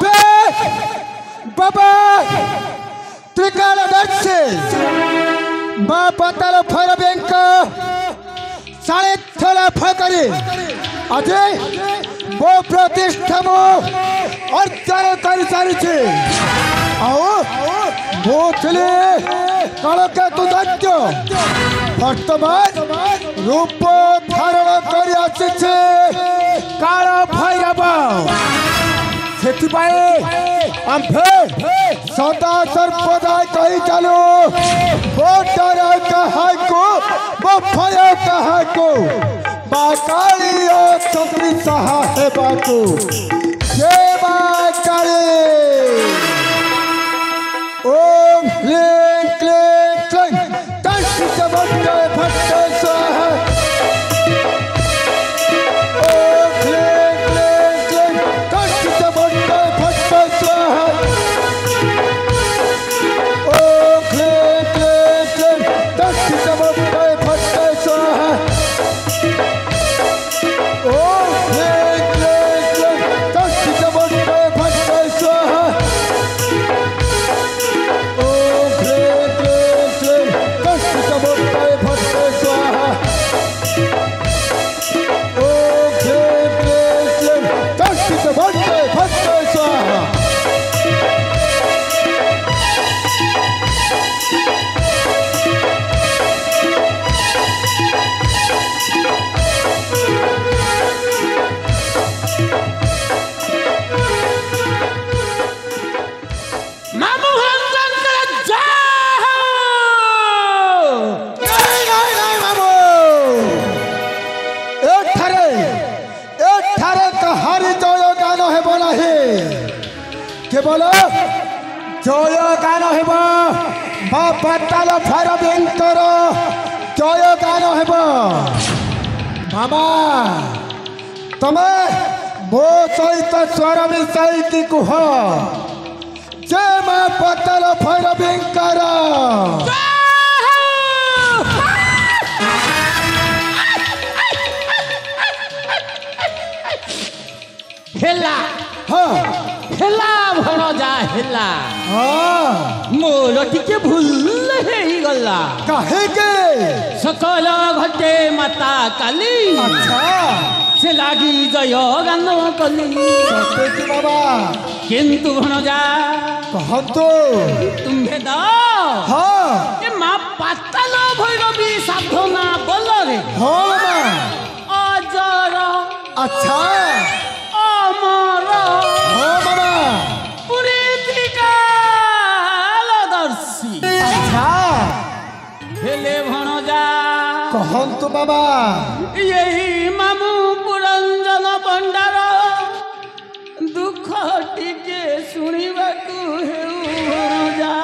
Ampe Baba Trikala Darse Ma Patala Farabenka Sale Thola Fakari Ajay Bo Pratishthamo Arjana Kari Sariche Ao Bo Chile Kalaka Tudajjo Bhartaman Rupo Dharana Kari Asiche Kala Bhairava Sethipai Ampe Sada Sarpada Kahi Chalo Bo Dara Kahako Bo Phaya Kahako Bakali O Chakri Saha Hebako Jeva Kali Om Kling Kling Kling Tashi Sabanda Bhatta Saha Om Kling Kling Kling Tashi Sabanda Bhatta Saha Om Kling Kling Kling Tashi Sabanda Bhatta Saha Om Kling Kling Kling Tashi Sabanda Bhatta Saha Om Kling Kling Kling Tashi Sabanda Bhatta Saha Om Kling Kling Kling Tashi Sabanda Bhatta Saha কেবল জয় গান হেব বা পাতাল ভৈরবীঙ্কর জয় গান হেব মামা তুমি মো সহিত স্বর মিশাইকি কুহ যে মা পাতাল ভৈরবীঙ্কর হেলা হ্যাঁ হেলা ভଣଜା হেলা ମୋର ଟିକେ ଭୁଲ ହେଇଗଲା কাহেকে ସକଳ ଘଟେ ମାତା କାଲି আচ্ছা ସେ ଲାଗି ଜୟ ଗାନ କଲି সত্যি কি বাবা କିନ୍ତୁ ଭଣଜା কহতো ତୁମ୍ଭେ ଦ হ্যাঁ ଏ ମା ପାତାଲ ଭୈରବୀ ସାଧନା ବଲରେ হ্যাঁ মামা ଅଜର আচ্ছা ଅମର হ্যাঁ মামা পুরীতিকালদর্শী আচ্ছা হেলে ভଣଜା কহন্তু বাবা এই মামু পুরঞ্জন পଣ୍ଡାର ଦୁଃଖ ଟିକେ ଶୁଣିବାକୁ ହେଉ ଭଣଜା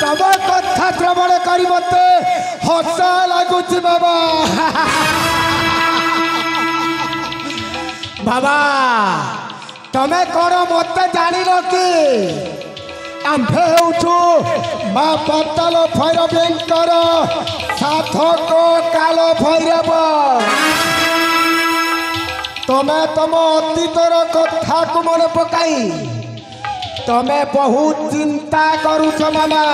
তব কথা শ্রবণ করি মতে হস লাগুছি বাবা বাবা তুমি কোন মতে জানিল কি আম্ভে হেউছু মা পাতাল ভৈরবীঙ্কর সাধক কাল ভৈরব তুমি তম অতীতর কথাকু মনে পকাই তুমি বহুত চিন্তা করুছ মামা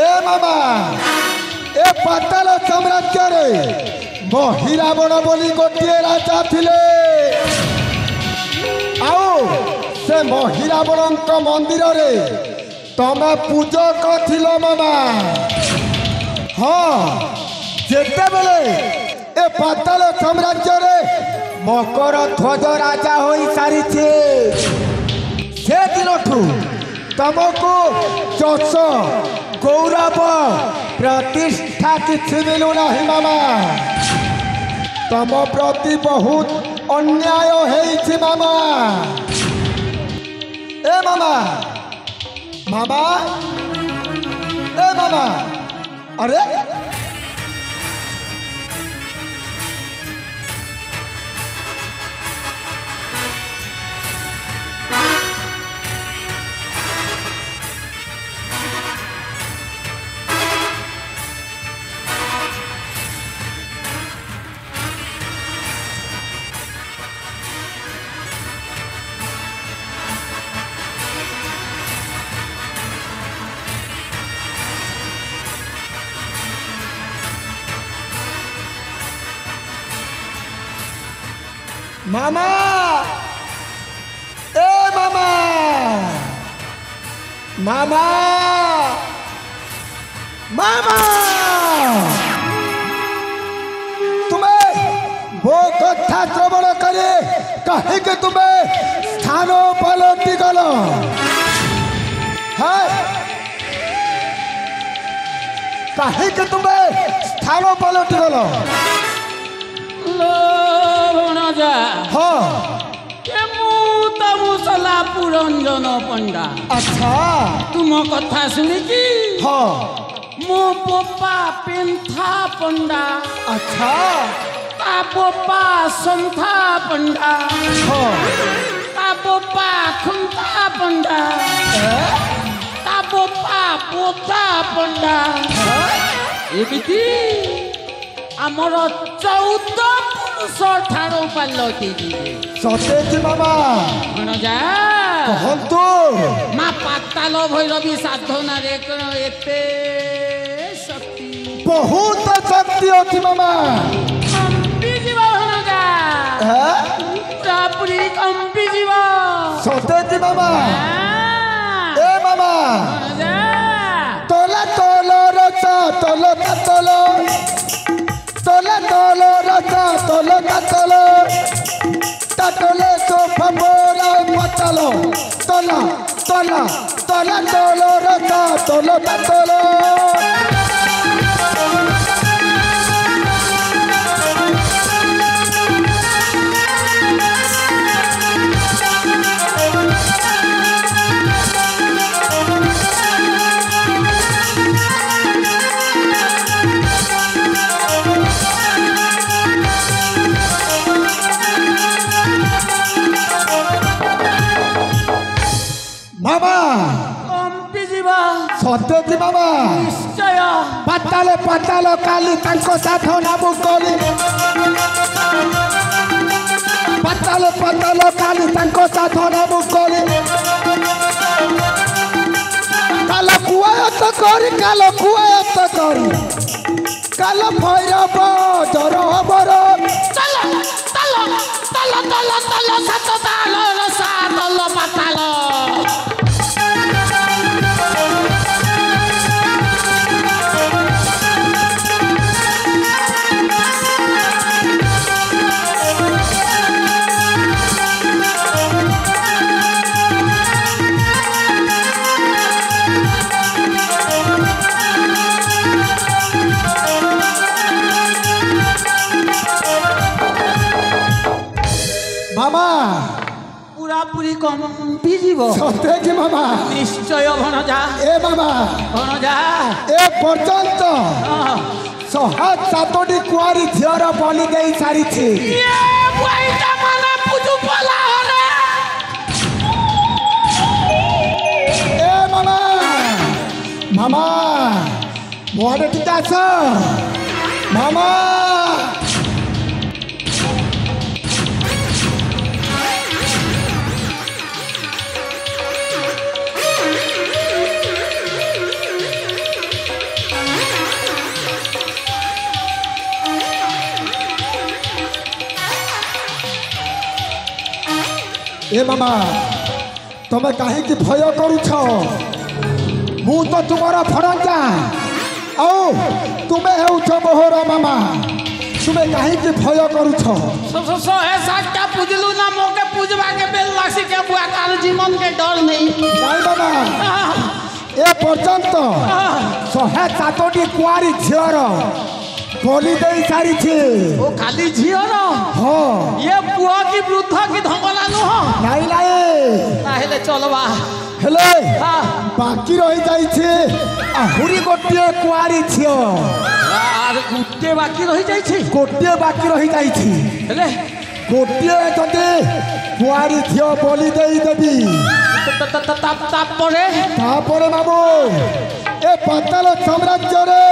এ মামা এ পাতাল সাম্রাজ্যরে মহিরাবণ বলি গোটিয়ে রাজা ଥିଲେ আও সে মহিরাবণଙ୍କ মন্দিରରେ তুমি পূজক ছিল মামা হ্যাঁ যেতেবেলে এ পাতাল সাম্রাজ্যরে মকর ধ্বজ রাজা হয়ে সারিছে সেদিনঠু তমকু যশ গৌরব প্রতিষ্ঠা কিছু মিলু নাহি মামা তম প্রতি বহুত অন্যায় হয়েছি মামা এ মামা মামা এ মামা আরে মামা এ মামা মামা मामा तुम्हें वो कथा श्रवण करे कहे कि तुम्हें स्थानों पलटी गलो है कहे कि तुम्हें स्थानों पलटी गलो जा हाँ मुसला पुरंजन पंडा अच्छा तुम कथा सुनिकी हाँ मो पोपा पेंथा पंडा अच्छा ता पोपा संथा पंडा हाँ ता पोपा खुंता पंडा ता पोपा पोता पंडा एमिति आमर 14 पुरुष ठारो पालती सतेज मामा जा कहंतु मा पाताल भैरवी साधना रे एते शक्ति बहुत शक्ति अछि मामा कंपी जीव जा पूरी कंपी जीव सतेज मामा ए मामा तोला तोलो रचा तोलो तोलो तोला तोलो रचा तोलो तोलो तोले तो फबोरा पतलो तोला तोला तोला तोलो रचा तोलो तोलो मामा कंपी जीव सत्यजी मामा निश्चय पाताले पातालो काली तांको साथो नामु कोली पाताले पातालो काली तांको साथो नामु कोली कालो कुआयत करी कालो भैरव जर हबर चलो चलो चलो चलो चलो सातो तालो सातो पातालो मामा पूरा पूरी कंपी जीव सत्यजी मामा निश्चय भणजा ए मामा भणजा ए पर्यंत 107टी कुआरी झियर बलि देई सारिछि ये बुआईटा माने पुजु पला हरे ए मामा मामा मोहरे टिकाछ मामा ए मामा तुम्हें कहीं की भय करुछ मु तो तुम्हारा भरंजा औ तुम्हें हेउछ मोहर मामा तुम्हें कहीं की भय करुछ सो है साटा पूजलू ना मोके पूजवा के बेल लासी के बुआ काल जीवन के डर नहीं नहीं मामा ए पर्यंत 107टी कुआरी झियर बलि देई सारिछि ओ खाली झियर हाँ ये बुआ की वृद्ध की धंगला नुह नहीं नहीं ताहेले चलवा हेले हाँ बाकी रही जाइछे आहुरी गोटे कुआरी झियो आर गुटे बाकी रही जाई छी गोटे बाकी रही जाइछि हेले गोटे जदि कुआरी झियो बलि देई देबी तापरे तापरे मामू ए पाताल साम्राज्य रे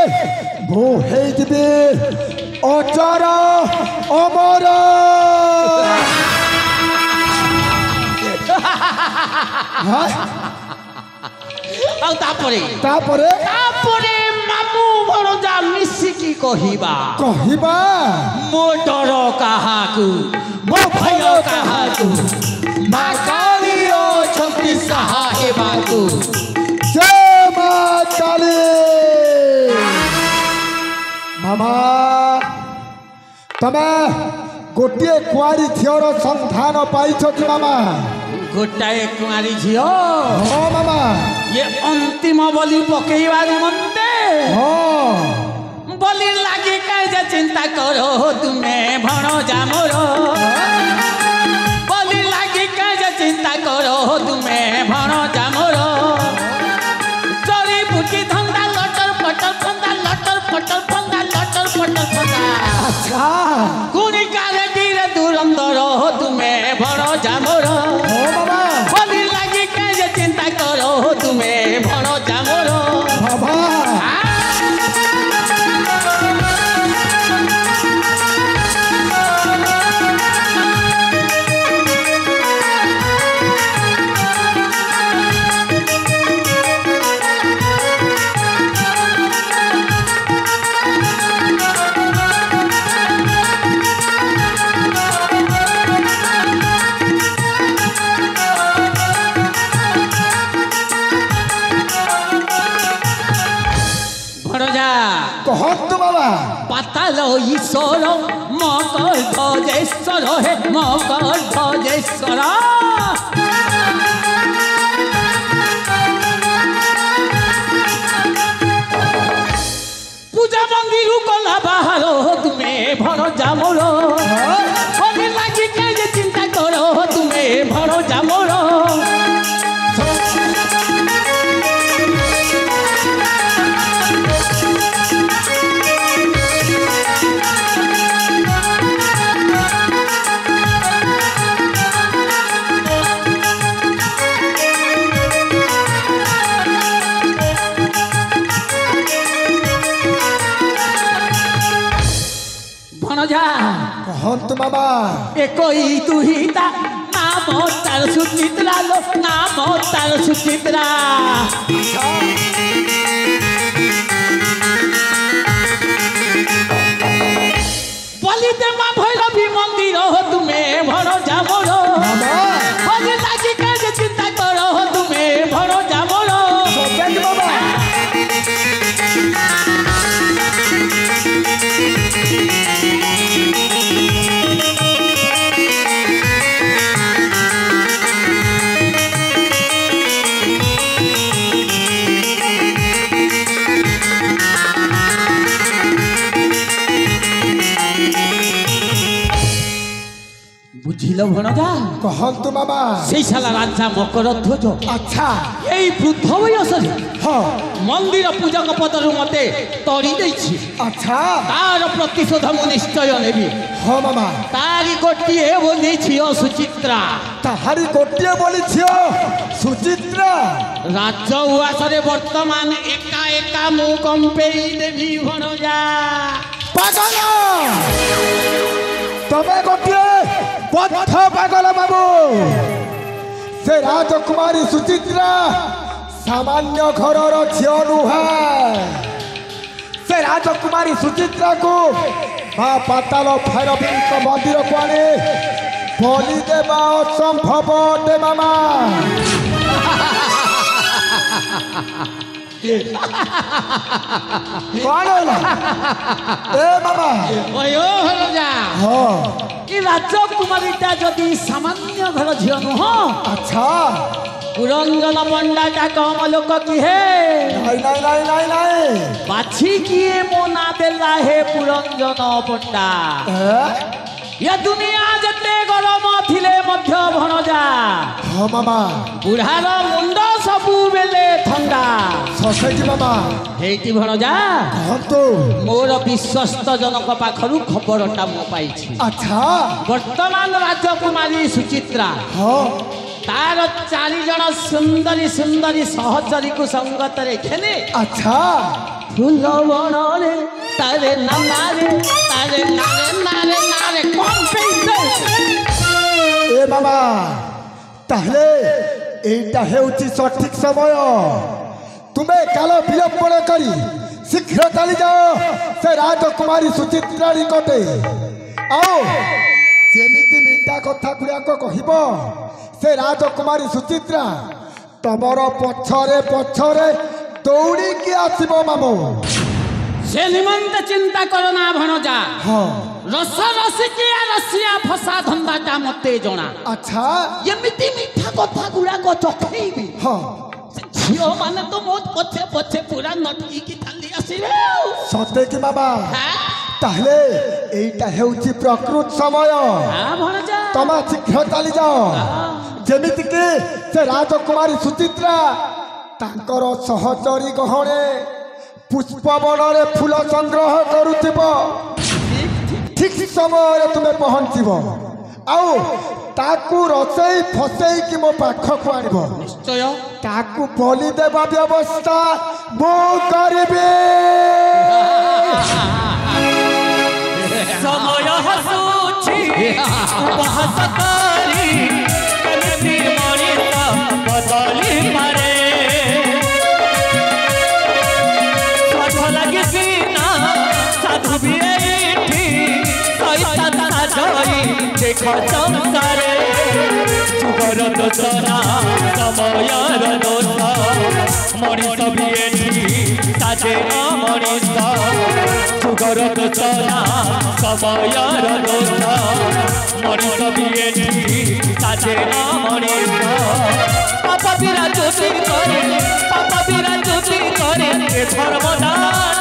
भू हेई दिबे अचर अमर ଆଉ ତାପରେ तापरे ତାପରେ ମାମୁ ଭଣଜା ମିଶିକି କହିବା कहिबा ମୋ ଡର କାହାକୁ ମୋ ଭୟ माँ काली अछंती सहाय बाकू जय माँ काली। मामा तमे गोटे कुआरी झीर संधान पाइछ कि मामा? गोटाए कुआरी झील हाँ मामा। ये अंतिम बलि पकेवा निमंते बलि लागे काजे चिंता करो तुम्हें भणजा मोर बलि लागे काजे चिंता करो तुम्हें भणजा मोर चोरी बुटी धंदा लटर पटर फंदा लटर पटर फंदा लटर पटर फंदा अच्छा कुनी काले धीरे दुरंदर तुम्हें भणजा मोर मामा बलि लागे काजे चिंता करो तुम्हें भणजा मोर बाबा कहत बाबा पाताल ईश्वर मकर ध्वजेश्वर हे मकर ध्वजेश्वर पूजा मंदिर कला बाहर तुम्हें भर जामोर लगी के चिंता करो तुम्हें भर जामोर कहत बाबा एकई दुहिता नाम तार सुचित्रा लो नाम तार सुचित्रा बलिते माँ भैरवी मंदिर हो तुम्हें भरो जामोर बलि लागी के चिंता करो तुम्हें भरो जामोर बाबा बुझिल भणजा कहत बाबा সেই শালা রাজা মকরধ্বজ अच्छा এই বৃদ্ধ বয়সরে हाँ মন্দির পূজক পদরু মতে তরি দেইছি अच्छा তার প্রতিশোধ মু নিশ্চয় নেবি हाँ मामा তারি গোটিয়ে বলি ঝিও সুচিত্রা তাহারি গোটিয়ে বলি ঝিও সুচিত্রা রাজ্য উয়াসরে বর্তমান একা একা মু কম্পেই দেবি ভণজা পাগল তবে গোটিয়ে বদ্ধ পাগল বাবু সে রাজকুমারী সুচিত্রা সামান্য ঘরর ঝিও নুহে সে রাজকুমারী সুচিত্রা কু মা পাতাল ভৈরবীঙ্ক মন্দির কু আনি বলি দেবা অসম্ভব অটে মামা कौन होला ए मामा ওই ও ভণজা हाँ এই রাজকুমারীটা যদি সামান্য ঘর ঝিও নুহ अच्छा পুরঞ্জন পণ্ডাটা কম লোক কি হে नहीं नहीं नहीं नहीं नहीं বাছি কিয়ে মোনা দেলা হে পুরঞ্জন পণ্ডা ये दुनिया जते गरम थिले मध्य भणजा हाँ मामा बुढ़ार मुंड सबु बेले ठंडा ससे की मामा हेती भणजा हम तो मोर विश्वस्त जनक पाखरु खबरटा मो पाइछि अच्छा वर्तमान राजकुमारी सुचित्रा हाँ तार 4 जन सुंदरी सुंदरी सहचरी को संगत रे खेने अच्छा फूल बणरे तारे नारे तारे नारे नारे नारे कौन पेइते ए मामा ताहले एटा हेउची सठिक समय तुम्हें काल विलंबन करी शीघ्र चली जाओ से राजकुमारी सुचित्रा निकटे आओ जेमिति मिटा कथा गुड़ाक कह से राजकुमारी सुचित्रा तमर पछरे पछरे दौड़ी के आसबो मामो से निमंत चिंता करना भणजा। हाँ रस रसिकिया रसिया फसा धंदाटा मते जणा। अच्छा एमिति मिठा कथा गुड़ाक चखेबी। हाँ झियो माने तो मोत पछे पछे पूरा नटकी की थाली आसीबे। सते कि बाबा हां ताहले एटा हेउची प्रकृत समय। हां भणजा तमा शीघ्र चली जाओ जेमिति के से राजकुमारी सुचित्रा तांकर सहचरी गहणे पुष्पवनरे फूल संग्रह करुथिब ठीक समय तुम्हें पहुंचब आउ ताकू रसई फसई कि मो पाखक आनिब निश्चय ताकू बलि देवा व्यवस्था मो करिबे। समय हसूची उपहास करी कनती मणिता बदली मारे स्वार्थ लगी सीना साधु भी एठी सैतान जई देख संसारे जुगर दोषना समयर दोष मणिष भी एठी साजे मणिष जुगर दोषना समयर दोष मणिष भी एठी साजे मणिष पाप बिराजुति करे पाप बिराजुति करे धर्मदान